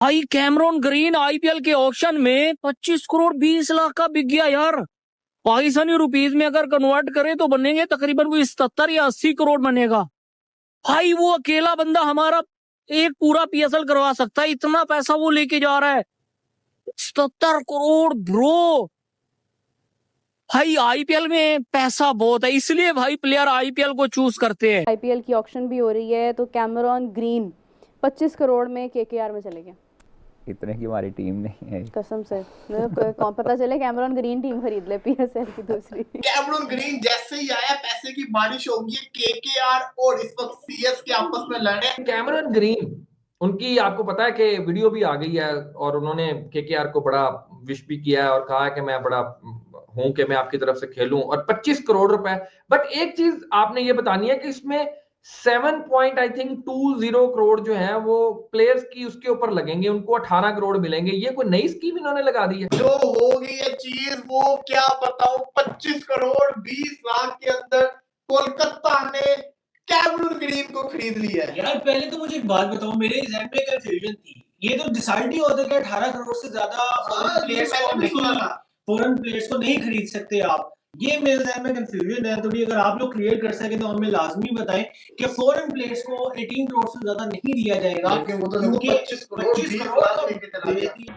भाई Cameron green IPL के auction में 25 करोड़ 20 लाख का बिक गया यार। पाकिस्तानी रुपीज में अगर कन्वर्ट करे तो बनेंगे तकरीबन वो 77 या 80 करोड़ बनेगा। भाई वो अकेला बंदा हमारा एक पूरा पीएसएल करवा सकता है, इतना पैसा वो लेके जा रहा है। 77 करोड़ ब्रो। भाई आईपीएल में पैसा बहुत है, इसलिए भाई प्लेयर आईपीएल को चूज करते हैं। आईपीएल की ऑक्शन भी हो रही है तो कैमरॉन ग्रीन 25 करोड़ में केकेआर में चले गए। इतने की हमारी टीम नहीं है कसम से कौन पता चले कैमरॉन ग्रीन टीम खरीद ले पीएसएल की दूसरी। कैमरॉन ग्रीन जैसे ही आया पैसे की बारिश होगी। केकेआर और इस वक्त सीएसके आपस में लड़े। कैमरॉन ग्रीन उनकी आपको पता है कि वीडियो भी आ गई है और उन्होंने केकेआर को बड़ा विश भी किया है और कहा है कि मैं बड़ा हूं कि मैं आपकी तरफ से खेलूं और 25 करोड़ रुपए। बट एक चीज आपने ये बतानी है कि इसमें 7.20 करोड़ जो है वो प्लेयर्स की उसके ऊपर लगेंगे, उनको 18 करोड़ मिलेंगे। ये कोई नई स्कीम इन्होंने लगा दी है जो होगी ये चीज वो क्या बताऊं। 25 करोड़ 20 लाख के अंदर कोलकाता ने कैमरॉन ग्रीन को खरीद लिया है। यार पहले तो मुझे एक बात बताओ, मेरे एग्जाम में कंफ्यूजन थी। ये तो डिसाइड ही होता कि 18 करोड़ से ज्यादा फॉरेन प्लेयर्स को नहीं खरीद सकते आप। ये मेरे ज़हन में कंफ्यूजन है थोड़ी। अगर आप लोग क्लियर कर सके तो हमें लाजमी बताएं कि फॉरेन प्लेयर्स को 18 करोड़ से ज्यादा नहीं दिया जाएगा, क्योंकि 25 करोड़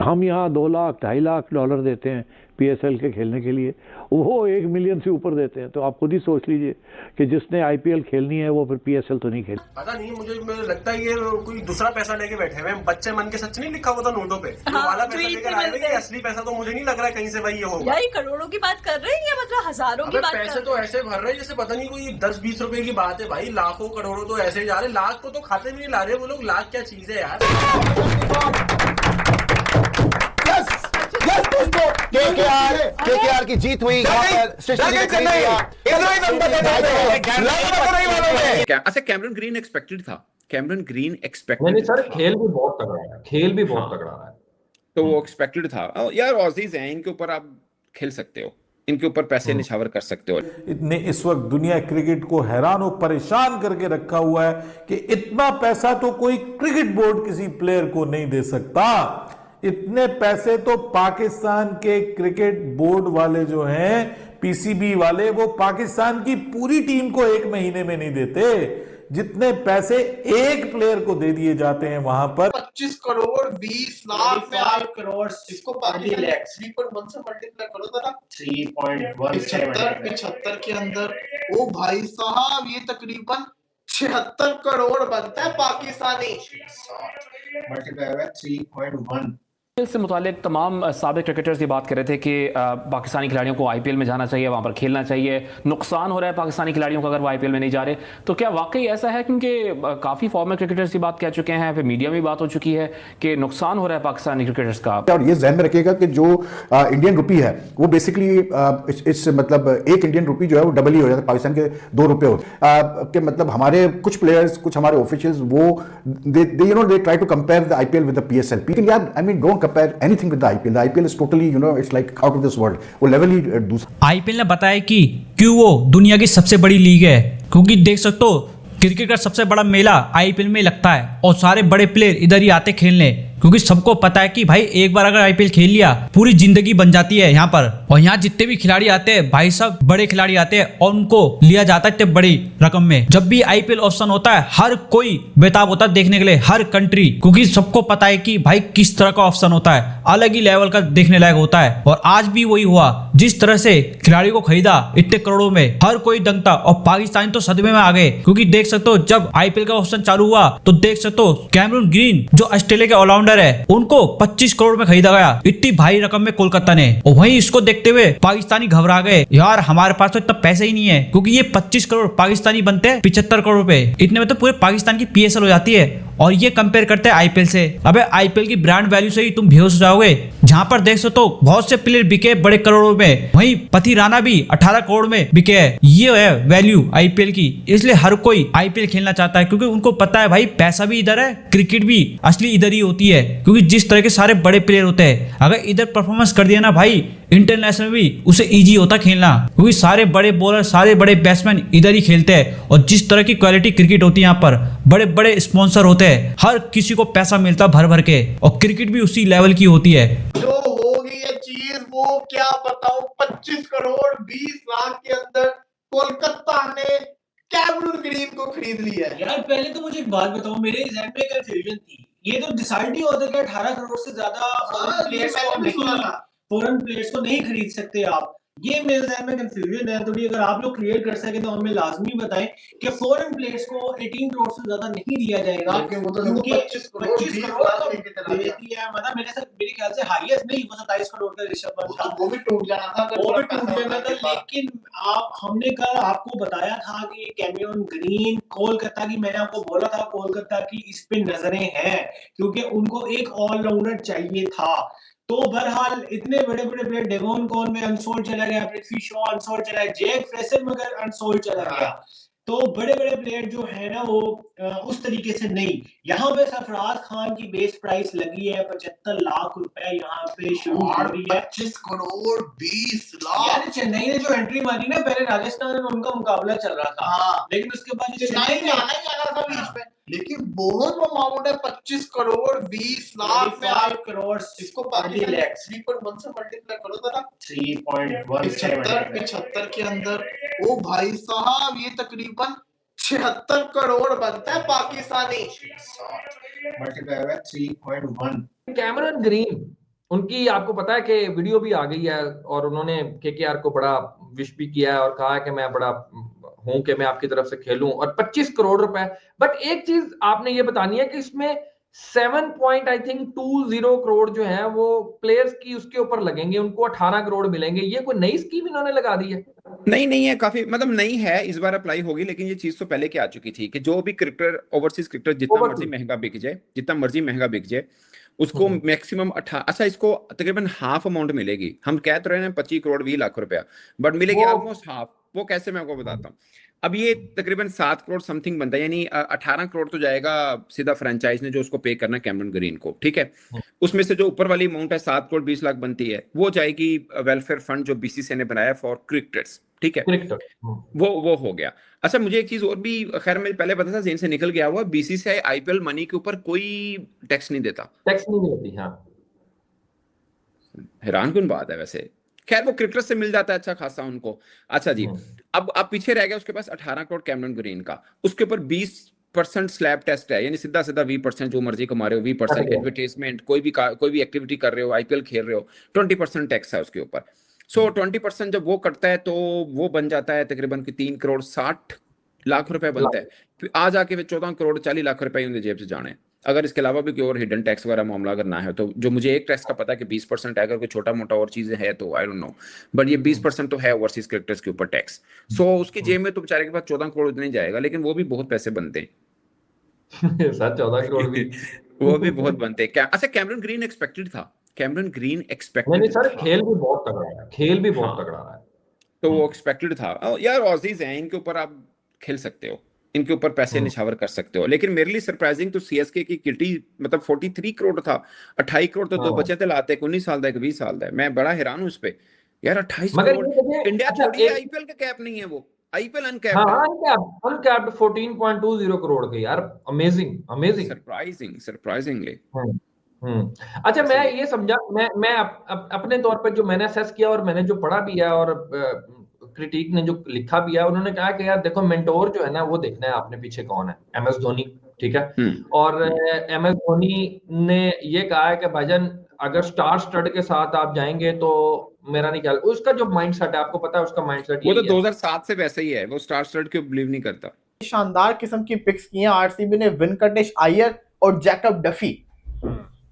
हम यहाँ 2 लाख 2.5 लाख डॉलर देते हैं पीएसएल के खेलने के लिए, वो 1 मिलियन से ऊपर देते हैं। तो आप खुद ही सोच लीजिए कि जिसने आईपीएल खेलनी है वो फिर पीएसएल तो नहीं खेल। पता नहीं, मुझे लगता है ये कोई दूसरा पैसा लेके बैठे हुए हैं। बच्चे मन के सच नहीं लिखा हुआ था नोटों पे। हाँ, वाला पैसा लेकर आए हैं, असली पैसा तो मुझे नहीं लग रहा है कहीं से भाई ये होगा। यार करोड़ों की बात कर रहे हैं या मतलब हजारों की बात? पैसे तो ऐसे भर रहे हैं जैसे पता नहीं कोई 10-20 रुपए की बात है भाई। लाखों करोड़ों तो ऐसे जा रहे, लाख को तो खाते में नहीं ला रहे वो लोग। लाख क्या चीज है यार। केकेआर की जीत हुई। अच्छा कैमरॉन ग्रीन एक्सपेक्टेड था। कैमरॉन ग्रीन एक्सपेक्टेड नहीं सर, खेल भी बहुत तगड़ा है, खेल भी बहुत तगड़ा है। तो वो एक्सपेक्टेड था यार। ऑजीज हैं, इनके ऊपर आप खेल सकते हो, इनके ऊपर पैसे निछावर कर सकते हो। इतने इस वक्त दुनिया क्रिकेट को हैरान और परेशान करके रखा हुआ है कि इतना पैसा तो कोई क्रिकेट बोर्ड किसी प्लेयर को नहीं दे सकता। इतने पैसे तो पाकिस्तान के क्रिकेट बोर्ड वाले जो हैं, पीसीबी वाले, वो पाकिस्तान की पूरी टीम को 1 महीने में नहीं देते जितने पैसे एक प्लेयर को दे दिए जाते हैं वहां पर। 25 करोड़ 20 लाख में 8 करोड़ इसको 3.1 से मल्टीप्लाई करो जरा। 3.75 के अंदर ओ भाई साहब ये तकरीबन 76 करोड़ बनता है पाकिस्तानी। मल्टीप्लाई हुआ 3.1। से मुतालिक तमाम साबिक क्रिकेटर्स ये बात कर रहे थे कि पाकिस्तानी खिलाड़ियों को आईपीएल में जाना चाहिए, वहाँ पर खेलना चाहिए। नुकसान हो रहा है पाकिस्तानी खिलाड़ियों को अगर वो आईपीएल में नहीं जा रहे। तो क्या वाकई ऐसा है? क्योंकि काफ़ी फॉर्मर क्रिकेटर्स ये बात कह चुके हैं, फिर मीडिया में बात हो चुकी है कि नुकसान हो रहा है पाकिस्तानी क्रिकेटर्स का। और ये जहन में रखिएगा कि जो इंडियन रुपी है वो बेसिकली इस मतलब 1 इंडियन रुपी जो है वो डबल ही हो जाता है, पाकिस्तान के 2 रुपये होते के। मतलब हमारे कुछ प्लेयर्स, कुछ हमारे ऑफिशियल्स वो they try to compare the IPL with the PSL. यार I mean don't compare anything with the IPL. The IPL is totally, it's like out of this world. वो लेवल ही दूसरा। आईपीएल ने बताया कि क्यों वो दुनिया की सबसे बड़ी लीग है, क्योंकि देख सकते हो क्रिकेट का सबसे बड़ा मेला आईपीएल में लगता है और सारे बड़े प्लेयर इधर ही आते खेलने, क्योंकि सबको पता है कि भाई एक बार अगर आईपीएल खेल लिया पूरी जिंदगी बन जाती है यहाँ पर। और यहाँ जितने भी खिलाड़ी आते हैं भाई सब बड़े खिलाड़ी आते हैं और उनको लिया जाता है इतने बड़ी रकम में। जब भी आईपीएल ऑप्शन होता है हर कोई बेताब होता है देखने के लिए, हर कंट्री, क्योंकि सबको पता है कि भाई किस तरह का ऑप्शन होता है, अलग ही लेवल का देखने लायक होता है। और आज भी वही हुआ, जिस तरह से खिलाड़ी को खरीदा इतने करोड़ों में, हर कोई दंग था और पाकिस्तानी तो सदमे में आ गए। क्योंकि देख सकते हो जब आईपीएल का ऑप्शन चालू हुआ तो देख सकते हो कैमरॉन ग्रीन जो ऑस्ट्रेलिया के ऑलराउंडर है उनको 25 करोड़ में खरीदा गया, इतनी भारी रकम में कोलकाता ने। और वहीं इसको देखते हुए पाकिस्तानी घबरा गए, यार हमारे पास तो इतना पैसे ही नहीं है, क्योंकि ये 25 करोड़ पाकिस्तानी बनते हैं 75 करोड़ रुपए। इतने में तो पूरे पाकिस्तान की पीएसएल हो जाती है। और ये कंपेयर करते हैं आईपीएल से। अबे आईपीएल की ब्रांड वैल्यू से ही तुम बेहोश हो जाओगे, जहां पर देख सकते हो बहुत से प्लेयर बिके बड़े करोड़ों में, वहीं पति राणा भी 18 करोड़ में बिके है। ये है वैल्यू आईपीएल की। इसलिए हर कोई आईपीएल खेलना चाहता है, क्योंकि उनको पता है भाई पैसा भी इधर है, क्रिकेट भी असली इधर ही होती है। क्योंकि जिस तरह के सारे बड़े प्लेयर होते हैं, अगर इधर परफॉर्मेंस कर दिया ना भाई, इंटरनेशनल भी उसे इजी होता खेलना, क्योंकि सारे बड़े बॉलर, सारे बड़े बैट्समैन इधर ही खेलते हैं। और जिस तरह की क्वालिटी क्रिकेट होती है यहाँ पर, बड़े बड़े स्पॉन्सर होते हैं, हर किसी को पैसा मिलता भर भर के, और क्रिकेट भी उसी लेवल की होती है। जो होगी ये चीज वो क्या बताऊं, 25 करोड़ 20 लाख के अंदर कोलकाता ने कैमरून ग्रीन को खरीद लिया है। यार पहले तो मुझे एक बात बताओ, मेरे एग्जाम में कंफ्यूजन थी, ये तो डिसाइड ही होता है कि 18 करोड़ से ज्यादा फॉरेन प्लेयर्स को नहीं खरीद सकते आप। ये मेरे ज़हन में कंफ्यूजन है थोड़ी, अगर आप लोग क्लियर कर सके तो हमें लाजमी बताएं कि फॉरेन प्लेयर्स को 18 करोड़ से ज्यादा नहीं दिया जाएगा, क्योंकि 25 करोड़ दे देती है, मतलब मेरे ख्याल से हाईएस्ट नहीं, वो 27 करोड़ का ऋषभ पंत था, वो भी टूट जाना था। लेकिन हमने कल आपको बताया था कि कैमरून ग्रीन कोलकाता की, मैंने आपको बोला था कोलकाता की इस पे नजरें हैं, क्योंकि उनको एक ऑलराउंडर चाहिए था। तो बहरहाल इतने बड़े बड़े प्लेयर, डेवॉन कॉन में अनसोल्ड चला गया, पृथ्वी शॉ अनसोल्ड चला गया, जैक फ्रेशर मगर अनसोल्ड चला गया, तो बड़े बड़े प्लेयर जो है ना वो उस तरीके से नहीं। यहाँ पे सरफराज खान की बेस प्राइस लगी है 75 लाख रुपए, यहाँ पे शुरू हो रही है 25 करोड़ 20 लाख। यार चेन्नई ने जो एंट्री मारी ना, पहले राजस्थान में उनका मुकाबला चल रहा था, लेकिन उसके बाद चेन्नई में आना ही आना था बीच में, लेकिन बहुत अमाउंट है 25 करोड़ 20 लाख में 5 करोड़, इसको 3.1 से मल्टीप्लाई करो जरा, 3.1 के अंदर ओ भाई साहब ये तकरीबन 76 करोड़ बनता है पाकिस्तानी, मल्टीप्लाई हुआ 3.1। कैमरून ग्रीन, उनकी आपको पता है कि वीडियो भी आ गई है और उन्होंने केकेआर को बड़ा विश भी किया है और कहा है कि मैं बड़ा हूं कि मैं आपकी तरफ से खेलूं, और 25 करोड़ रुपए। बट एक चीज आपने ये बतानी है कि इसमें 7.20 करोड़ जो है वो प्लेयर्स की उसके ऊपर लगेंगे, उनको 18 करोड़ मिलेंगे। ये कोई नई स्कीम इन्होंने लगा दी है? नहीं है, काफी मतलब नई है, इस बार अप्लाई होगी, लेकिन ये चीज तो पहले की आ चुकी थी कि जो भी क्रिकेटर, ओवरसीज क्रिकेटर जितना मर्जी महंगा बिक जाए उसको मैक्सिमम 18, अच्छा इसको तकरीबन हाफ अमाउंट मिलेगी। हम कह तो रहे हैं 25 करोड़ 20 लाख रुपया, बट मिलेगी ऑलमोस्ट हाफ। वो कैसे, मैं आपको बताता हूँ। अब ये तकरीबन 7 करोड़ समथिंग बनता है, यानी 18 करोड़ तो जाएगा सीधा फ्रेंचाइज ने जो उसको पे करना है कैमरून ग्रीन को, ठीक है। उसमें से जो ऊपर वाली अमाउंट है 7 करोड़ 20 लाख बनती है, वो जाएगी वेलफेयर फंड जो बीसीसीआई ने बनाया फॉर क्रिकेटर्स, ठीक है। वो हो गया। अच्छा मुझे एक चीज और भी, खैर मैं पहले पता था, जेन से निकल गया हुआ, बीसीसीआई आईपीएल मनी के ऊपर कोई टैक्स नहीं देता, टैक्स नहीं देती। हाँ, हैरान कुन बात है वैसे। खैर वो क्रिकेटर से मिल जाता है अच्छा खासा उनको। अच्छा जी, अब पीछे रह गया उसके पास 18 करोड़ कैमरून ग्रीन का, उसके ऊपर 20% स्लैब टेस्ट है, यानी सीधा 20% जो मर्जी कमा रहे हो, 20% एडवर्टाइजमेंट, कोई भी एक्टिविटी कर रहे हो, आईपीएल खेल रहे हो, 20% टैक्स है उसके ऊपर। सो 20% जब वो कटता है तो वो बन जाता है तकरीबन 3 करोड़ 60 लाख रुपए बनता है। फिर आ जाके 14 करोड़ 40 लाख रुपए उनकी जेब से जाने। अगर इसके अलावा भी कोई और हिडन टैक्स वगैरह मामला अगर ना है तो, जो मुझे एक टैक्स का पता है कि 20% है, अगर कोई छोटा मोटा और चीजें है तो आई डोंट नो, बट ये 20% तो है ओवरसीज क्रिकेटर्स के ऊपर टैक्स। सो उसकी जेब में तो बेचारे के पास 14 करोड़ इतने जाएगा, लेकिन वो भी बहुत पैसे बनते हैं। 14 करोड़ भी वो भी बहुत बनते हैं। अच्छा कैमरून ग्रीन एक्सपेक्टेड था, कैमरून ग्रीन एक्सपेक्टेड नहीं सर, खेल भी बहुत तगड़ा है, खेल भी बहुत तगड़ा है, तो वो एक्सपेक्टेड था। यार ऑजीज हैं, इनके ऊपर आप खेल सकते हो, इनके ऊपर पैसे निछावर कर सकते हो। लेकिन मेरे लिए सरप्राइजिंग तो सीएसके की किटी, मतलब 43 करोड़ था, 28 करोड़ तो दो बचे थे लाते, 19 साल का 20 साल का। मैं बड़ा हैरान हूं इस पे यार, 28 करोड़। इंडिया छोड़िए, आईपीएल का कैप नहीं है, वो आईपीएल अनकैप्ड है। अनकैप्ड 14.20 करोड़ के यार, अमेजिंग सरप्राइजिंगली। अच्छा मैं ये समझा, मैं अपने तौर पे जो मैंने असेस किया और मैंने जो पढ़ा भी है और क्रिटिक ने जो लिखा भी है, उन्होंने कहा कि यार देखो मेंटोर जो है ना वो देखना है आपने पीछे कौन है, एमएस धोनी, ठीक है। और एमएस धोनी ने ये कहा है कि भाईजान अगर स्टार स्टड के साथ आप जाएंगे तो मेरा नहीं ख्याल, उसका जो माइंडसेट है आपको पता है उसका माइंडसेट वो तो 2007 से वैसे ही है, वो स्टार स्टड के बिलीव नहीं करता। शानदार किस्म की पिक्स की हैं आरसीबी ने, वेंकटेश अय्यर और जैकब डफी।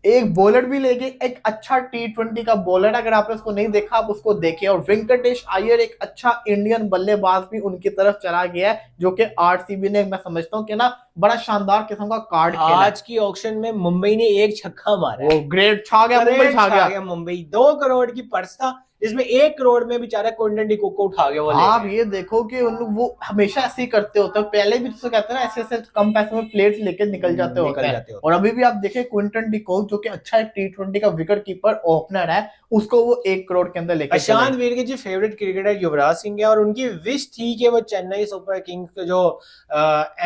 एक बॉलर भी लेके, एक अच्छा टी20 का बॉलर, अगर आपने उसको नहीं देखा आप उसको देखें। और वेंकटेश अय्यर एक अच्छा इंडियन बल्लेबाज भी उनकी तरफ चला गया है, जो कि आरसीबी ने, मैं समझता हूँ कि ना बड़ा शानदार किस्म का कार्ड खेला। आज की ऑक्शन में मुंबई ने एक छक्का मारा, वो ग्रेट छा गया, मुंबई छा गया। मुंबई 2 करोड़ की पर्स था, जिसमें 1 करोड़ में बेचारा क्विंटन डी कुक को उठा गया वो आप ये देखो कि वो हमेशा ऐसे ही करते होते हैं, पहले भी जिसको कहते हैं ना ऐसे ऐसे कम पैसे में प्लेयर्स लेके निकल जाते होते हैं। और अभी भी आप देखें क्विंटन डी कुक जो कि अच्छा एक T20 का विकेट कीपर ओपनर है, उसको वो 1 करोड़ के अंदर लेके प्रशांत वीर के जो फेवरेट क्रिकेटर युवराज सिंह है, और उनकी विश थी कि वो चेन्नई सुपर किंग्स के जो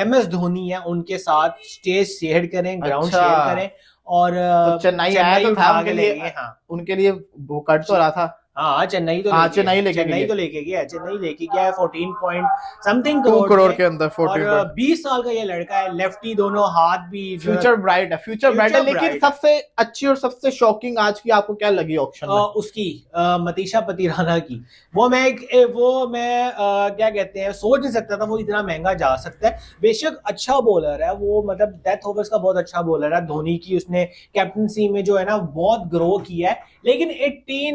MS धोनी है उनके साथ स्टेज शेयर करें, ग्राउंड शेयर करें, और तो चेन्नई आया तो था उनके लिए, हाँ उनके लिए वो कट तो रहा था। हाँ चेन्नई तो चेन्नई लेके गया है 14 पॉइंट समथिंग करोड़ के अंदर 14 और 20 साल का ये लड़का है, लेफ्टी दोनों हाथ भी, फ्यूचर ब्राइट है। लेकिन सबसे अच्छी और सबसे शॉकिंग आज की आपको क्या लगी ऑक्शन में? उसकी मतीशा पतिराना की, वो मैं क्या कहते हैं, सोच नहीं सकता था वो इतना महंगा जा सकता है। बेशक अच्छा बॉलर है वो, मतलब डेथ ओवर्स का बहुत अच्छा बॉलर है। धोनी की उसने कैप्टनसी में जो है ना बहुत ग्रो किया है, लेकिन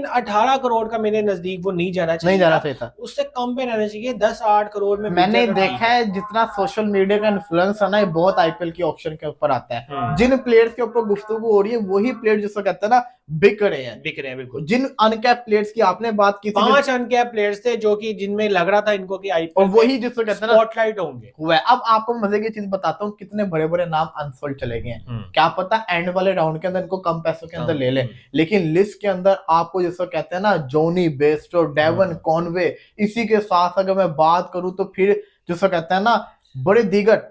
18 करोड़ का मेरे नजदीक वो नहीं जाना चाहिए था। उससे कम पे रहना चाहिए, 10-8 करोड़ में। मैंने देखा है जितना सोशल मीडिया का इन्फ्लुएंस है ना, ये बहुत आईपीएल की ऑक्शन के ऊपर आता है। जिन प्लेयर्स के ऊपर गुफ्तगू हो रही है वही प्लेयर जिसको कहते हैं ना बिक रहे हैं बिल्कुल। जिन अनकैप प्लेयर्स की आपने बात की थी, 5 अनकैप प्लेयर्स थे जो कि जिनमें लग रहा था इनको कि आईपीएल, और वही जिसको कहते हैं ना स्पॉटलाइट होंगे हुआ है। अब आपको मजे की चीज बताता हूँ, कितने बड़े बड़े नाम अनफोल्ड चले गए हैं। क्या पता एंड वाले राउंड के अंदर इनको कम पैसों के अंदर ले ले, लेकिन लिस्ट के अंदर आपको जिसको कहते हैं ना जोनी बेस्टो, डेवन कॉनवे, इसी के साथ अगर मैं बात करूं तो फिर जिसको कहते हैं ना बड़े दीगर,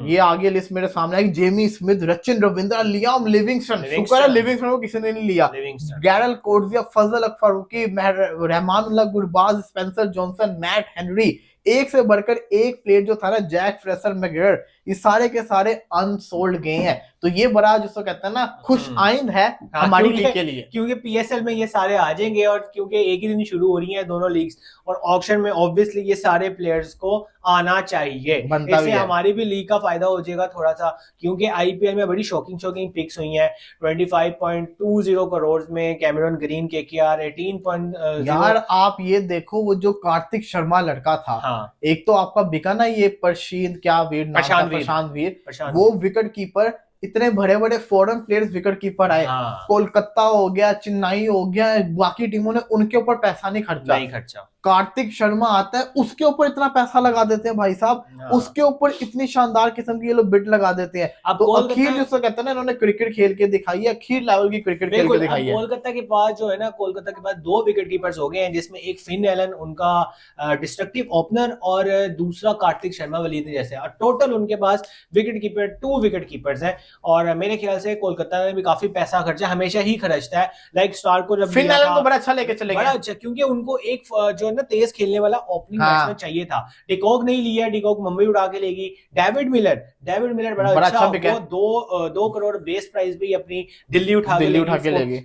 ये आगे लिस्ट मेरे सामने आई, Jamie Smith, Sachin Ravindra, Liam Livingstone, शुक्र है लिविंगस्टन को किसी ने नहीं लिया, गैरल Coetzee, Fazal Farooqi, Rahmanullah Gurbaz, Spencer Johnson, Matt Henry, एक से बढ़कर एक प्लेयर जो था ना जैक फ्रेसर मैगेयर, ये सारे के सारे अनसोल्ड गए हैं। तो ये बड़ा जिसको कहते हैं ना खुश आइंद है हमारी लीग के लिए, क्योंकि पीएसएल में ये सारे आ जाएंगे, और क्योंकि एक ही दिन शुरू हो रही हैं दोनों लीग्स, और ऑक्शन में ऑब्वियसली ये सारे प्लेयर्स को आना चाहिए। इससे हमारी भी लीग का फायदा हो जाएगा थोड़ा सा, क्योंकि आईपीएल में बड़ी शॉकिंग पिक्स हुई हैं। 25.20 करोड़ में कैमरन ग्रीन केकेआर, 18. यार आप ये देखो वो जो कार्तिक शर्मा लड़का था, एक तो आपका बिका ना ये प्रशांत वीर, वो विकेट कीपर, इतने बड़े बड़े फॉरेन प्लेयर्स विकेट कीपर आए, कोलकाता हो गया, चेन्नई हो गया, बाकी टीमों ने उनके ऊपर पैसा नहीं खर्चा। कार्तिक शर्मा आता है उसके ऊपर इतना पैसा लगा देते हैं भाई साहब, उसके ऊपर इतनी शानदार किस्म की ये लोग बिड लगा देते हैं। तो अखीर जिसको कहते हैं ना इन्होंने क्रिकेट खेल के दिखाई है, अखीर लेवल की क्रिकेट खेल के दिखाई है। कोलकाता के पास जो है ना, कोलकाता के पास 2 विकेट कीपर्स हो गए हैं, जिसमें एक फिन एलन उनका डिस्ट्रक्टिव ओपनर, और दूसरा कार्तिक शर्मा वलीद जैसे, और टोटल उनके पास 2 विकेट कीपर्स हैं। और मेरे ख्याल से कोलकाता ने भी काफी पैसा खर्चा, हमेशा ही खर्चता है। लाइक स्टार को जब फिन एलन को बड़ा अच्छा लेके चले गए, बड़ा अच्छा, क्योंकि उनको एक जो ना तेज खेलने वाला ओपनिंग बैट्समैन चाहिए था। डिकॉक नहीं लिया, डिकॉक मुंबई उड़ा के लेगी। डेविड मिलर बड़ा अच्छा, 2 करोड़ बेस प्राइस भी अपनी दिल्ली उठा के लेगी।